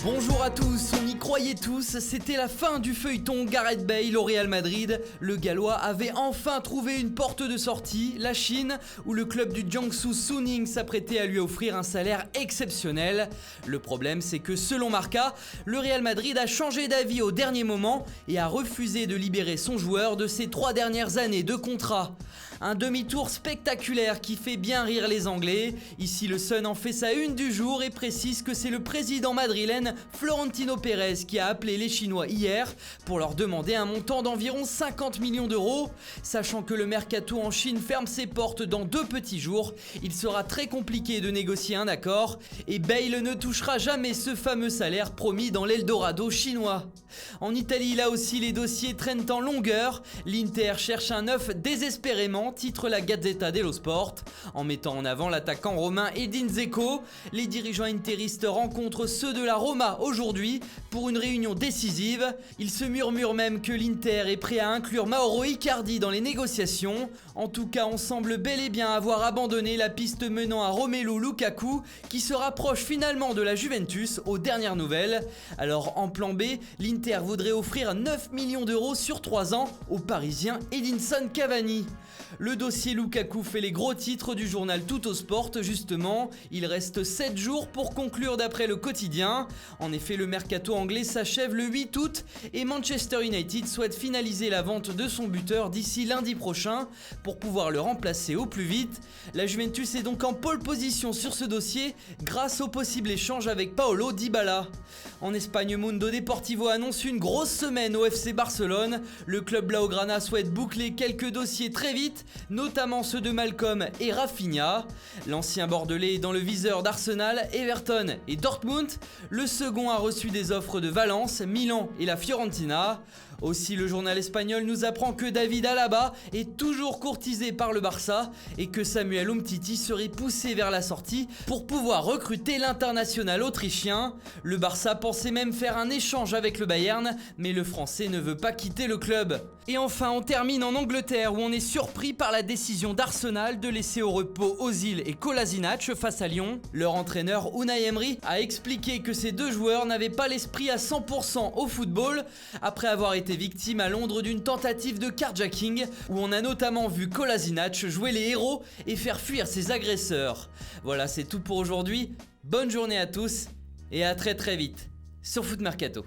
Bonjour à tous, on y croyait tous, c'était la fin du feuilleton Gareth Bale au Real Madrid. Le Gallois avait enfin trouvé une porte de sortie, la Chine, où le club du Jiangsu Suning s'apprêtait à lui offrir un salaire exceptionnel. Le problème, c'est que selon Marca, le Real Madrid a changé d'avis au dernier moment et a refusé de libérer son joueur de ses 3 dernières années de contrat. Un demi-tour spectaculaire qui fait bien rire les Anglais. Ici, le Sun en fait sa une du jour et précise que c'est le président madrilène Florentino Pérez qui a appelé les Chinois hier pour leur demander un montant d'environ 50 millions d'euros. Sachant que le mercato en Chine ferme ses portes dans 2 petits jours, il sera très compliqué de négocier un accord et Bale ne touchera jamais ce fameux salaire promis dans l'Eldorado chinois. En Italie, là aussi, les dossiers traînent en longueur. L'Inter cherche un neuf désespérément, titre la Gazzetta dello Sport. En mettant en avant l'attaquant romain Edin Dzeko, les dirigeants interistes rencontrent ceux de la Roma aujourd'hui pour une réunion décisive. Il se murmure même que l'Inter est prêt à inclure Mauro Icardi dans les négociations. En tout cas, on semble bel et bien avoir abandonné la piste menant à Romelu Lukaku, qui se rapproche finalement de la Juventus aux dernières nouvelles. Alors en plan B, l'Inter voudrait offrir 9 millions d'euros sur 3 ans au Parisien Edinson Cavani. Le dossier Lukaku fait les gros titres du journal Tuttosport justement. Il reste 7 jours pour conclure d'après le quotidien. En effet, le mercato anglais s'achève le 8 août et Manchester United souhaite finaliser la vente de son buteur d'ici lundi prochain pour pouvoir le remplacer au plus vite. La Juventus est donc en pole position sur ce dossier grâce au possible échange avec Paulo Dybala. En Espagne, Mundo Deportivo annonce une grosse semaine au FC Barcelone. Le club blaugrana souhaite boucler quelques dossiers très vite, notamment ceux de Malcolm et Rafinha. L'ancien bordelais est dans le viseur d'Arsenal, Everton et Dortmund. Le second a reçu des offres de Valence, Milan et la Fiorentina. Aussi, le journal espagnol nous apprend que David Alaba est toujours courtisé par le Barça et que Samuel Umtiti serait poussé vers la sortie pour pouvoir recruter l'international autrichien. Le Barça pensait même faire un échange avec le Bayern, mais le français ne veut pas quitter le club. Et enfin, on termine en Angleterre où on est surpris par la décision d'Arsenal de laisser au repos Ozil et Kolasinac face à Lyon. Leur entraîneur Unai Emery a expliqué que ces 2 joueurs n'avaient pas l'esprit à 100% au football après avoir été victime à Londres d'une tentative de carjacking où on a notamment vu Kolasinac jouer les héros et faire fuir ses agresseurs. Voilà, c'est tout pour aujourd'hui. Bonne journée à tous et à très vite sur Foot Mercato.